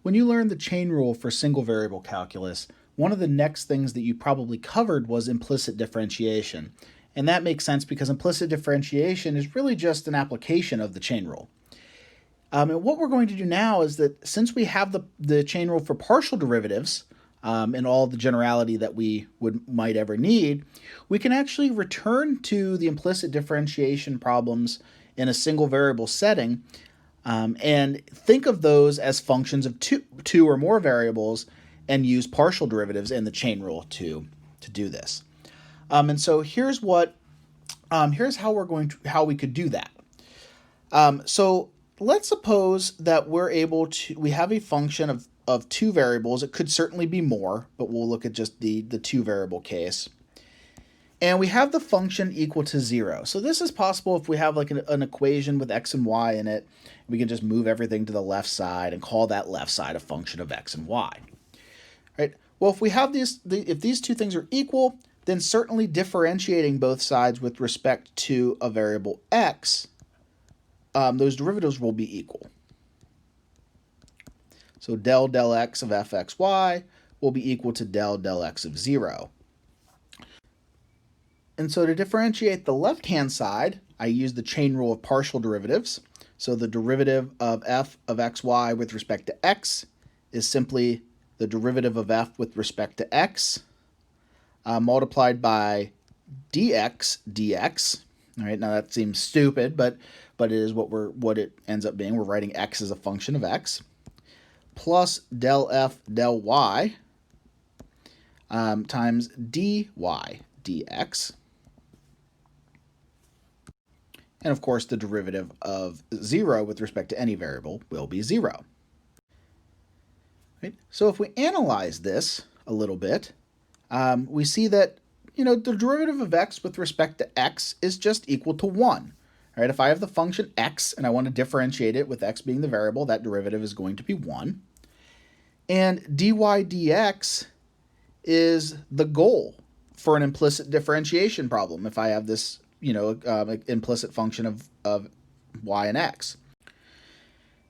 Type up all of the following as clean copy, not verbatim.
When you learned the chain rule for single variable calculus, one of the next things that you probably covered was implicit differentiation. And that makes sense because implicit differentiation is really just an application of the chain rule. And what we're going to do now is that since we have the chain rule for partial derivatives, and all the generality that we might ever need, we can actually return to the implicit differentiation problems in a single variable setting, and think of those as functions of two or more variables, and use partial derivatives in the chain rule to do this. And so here's how we could do that. So let's suppose that we have a function of two variables. It could certainly be more, but we'll look at just the two variable case. And we have the function equal to 0. So this is possible if we have like an equation with x and y in it. We can just move everything to the left side and call that left side a function of x and y. Right? Well, if we have if these two things are equal, then certainly differentiating both sides with respect to a variable x, those derivatives will be equal. So del x of fxy will be equal to del x of 0. And so to differentiate the left-hand side, I use the chain rule of partial derivatives. So the derivative of f of xy with respect to x is simply the derivative of f with respect to x multiplied by dx. All right, now that seems stupid, but it is what it ends up being. We're writing x as a function of x, plus del f del y times dy dx. And of course, the derivative of 0 with respect to any variable will be 0. Right? So if we analyze this a little bit, we see that the derivative of x with respect to x is just equal to 1. Right? If I have the function x and I want to differentiate it with x being the variable, that derivative is going to be 1. And dy dx is the goal for an implicit differentiation problem if I have this implicit function of y and x.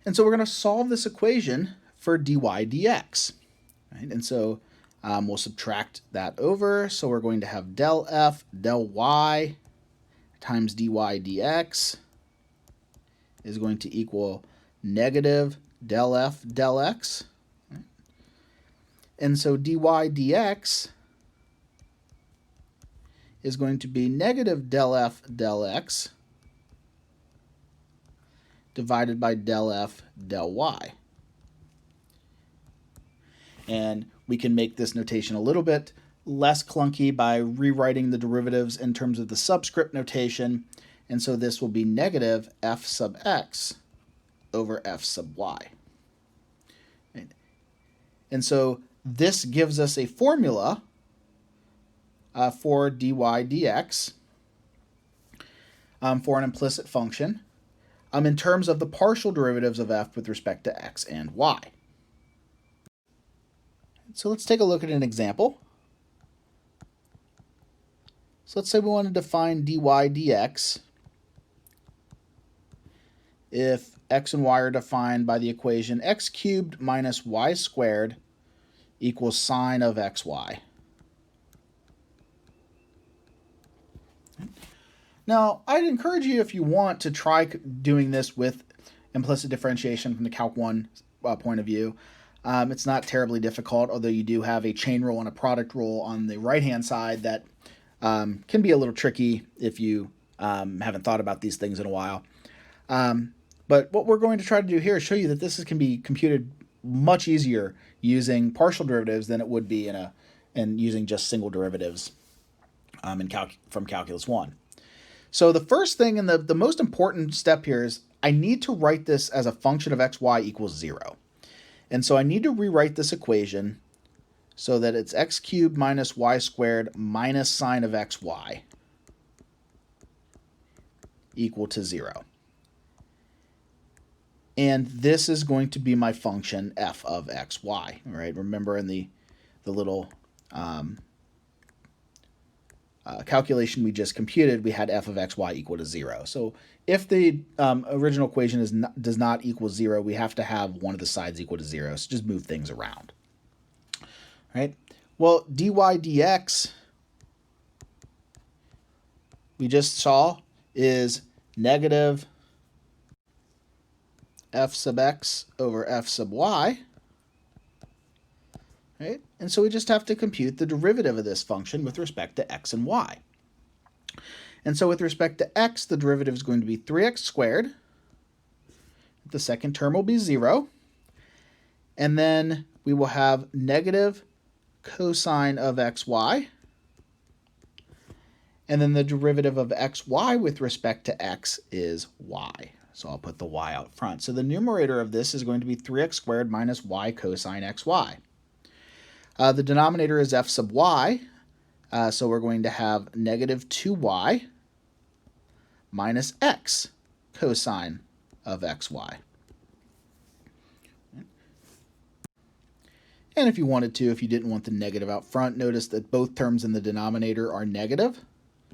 And so we're going to solve this equation for dy dx. Right? And so we'll subtract that over. So we're going to have del f del y times dy dx is going to equal negative del f del x. Right? And so dy dx is going to be negative del f del x divided by del f del y. And we can make this notation a little bit less clunky by rewriting the derivatives in terms of the subscript notation. And so this will be negative f sub x over f sub y. Right? And so this gives us a formula for dy dx for an implicit function in terms of the partial derivatives of f with respect to x and y. So let's take a look at an example. So let's say we want to define dy dx if x and y are defined by the equation x cubed minus y squared equals sine of xy. Now, I'd encourage you, if you want, to try doing this with implicit differentiation from the Calc 1 point of view. It's not terribly difficult, although you do have a chain rule and a product rule on the right-hand side that can be a little tricky if you haven't thought about these things in a while. But what we're going to try to do here is show you that this can be computed much easier using partial derivatives than it would be in using just single derivatives from Calculus 1. So the first thing and the most important step here is I need to write this as a function of xy equals 0. And so I need to rewrite this equation so that it's x cubed minus y squared minus sine of xy equal to 0. And this is going to be my function f of xy. All right, remember in the little calculation we just computed, we had f of xy equal to 0. So if the original equation does not equal 0, we have to have one of the sides equal to 0. So just move things around. All right. Well, dy dx, we just saw, is negative f sub x over f sub y. Right? And so we just have to compute the derivative of this function with respect to x and y. And so with respect to x, the derivative is going to be 3x squared. The second term will be 0. And then we will have negative cosine of xy. And then the derivative of xy with respect to x is y. So I'll put the y out front. So the numerator of this is going to be 3x squared minus y cosine xy. The denominator is f sub y. So we're going to have negative 2y minus x cosine of xy. And if you wanted to, if you didn't want the negative out front, notice that both terms in the denominator are negative.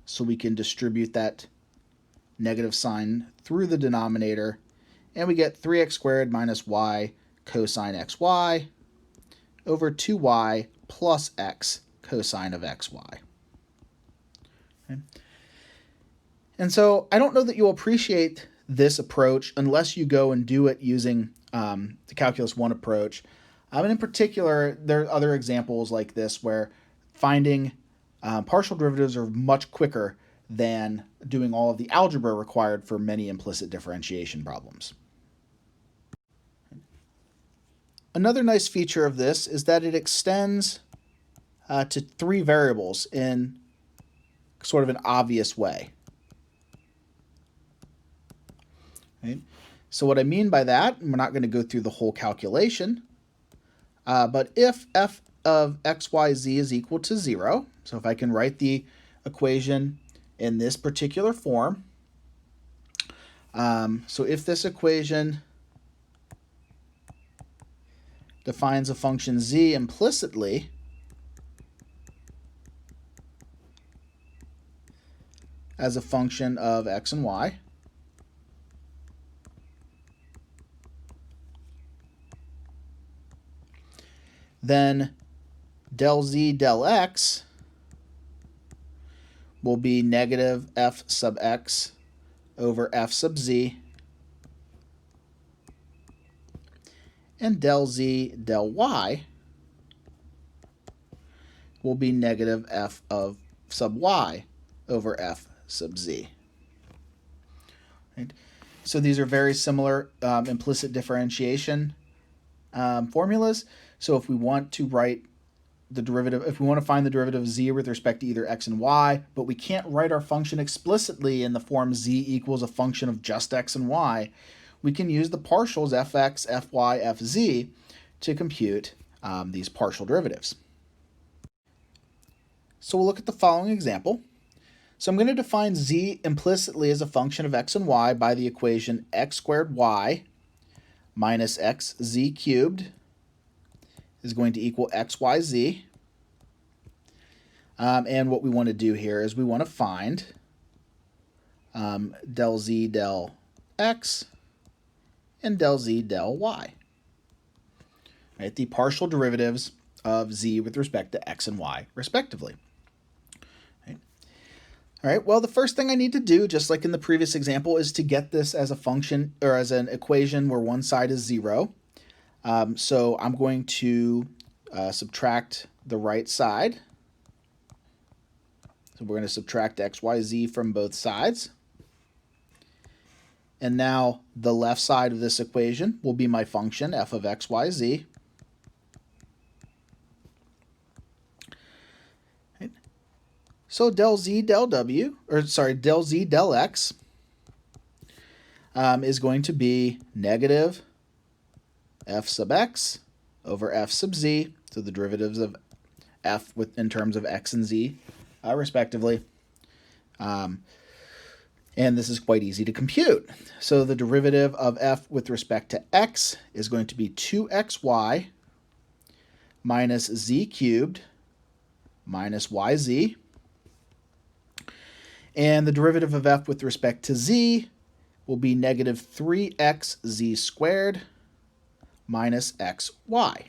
So we can distribute that negative sign through the denominator. And we get 3x squared minus y cosine xy over 2y plus x cosine of xy. Okay. And so I don't know that you'll appreciate this approach unless you go and do it using the Calculus 1 approach. And in particular, there are other examples like this where finding partial derivatives are much quicker than doing all of the algebra required for many implicit differentiation problems. Another nice feature of this is that it extends to 3 variables in sort of an obvious way. Right? So what I mean by that, and we're not going to go through the whole calculation, but if f of xyz is equal to 0, so if I can write the equation in this particular form, so if this equation defines a function z implicitly as a function of x and y, then del z del x will be negative f sub x over f sub z, and del z del y will be negative f of sub y over f sub z. Right? So these are very similar implicit differentiation formulas. So if we want to write the derivative, if we want to find the derivative of z with respect to either x and y, but we can't write our function explicitly in the form z equals a function of just x and y, we can use the partials fx, fy, fz to compute these partial derivatives. So we'll look at the following example. So I'm going to define z implicitly as a function of x and y by the equation x squared y minus xz cubed is going to equal xyz. And what we want to do here is we want to find del z del x and del z del y. Right, the partial derivatives of z with respect to x and y, respectively. Right. All right, well, the first thing I need to do, just like in the previous example, is to get this as a function or as an equation where one side is 0. So I'm going to subtract the right side. So we're going to subtract xyz from both sides. And now the left side of this equation will be my function f of xyz. Right. So del z del w, or sorry, del z del x is going to be negative f sub x over f sub z, so the derivatives of f in terms of x and z, respectively. And this is quite easy to compute. So the derivative of f with respect to x is going to be 2xy minus z cubed minus yz. And the derivative of f with respect to z will be negative 3xz squared minus xy.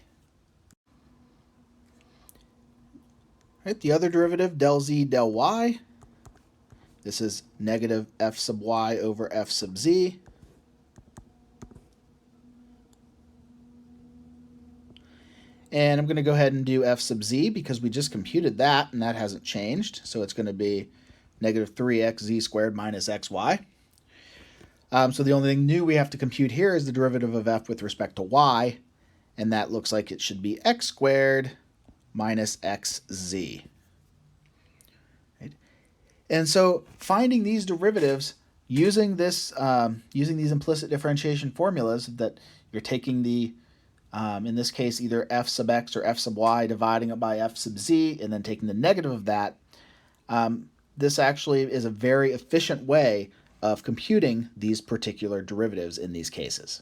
Right, the other derivative, del z del y, this is negative f sub y over f sub z. And I'm going to go ahead and do f sub z because we just computed that and that hasn't changed. So it's going to be negative 3xz squared minus xy. So the only thing new we have to compute here is the derivative of f with respect to y. And that looks like it should be x squared minus xz. Right? And so finding these derivatives using this, using these implicit differentiation formulas that you're taking the in this case, either f sub x or f sub y, dividing it by f sub z, and then taking the negative of that, this actually is a very efficient way of computing these particular derivatives in these cases.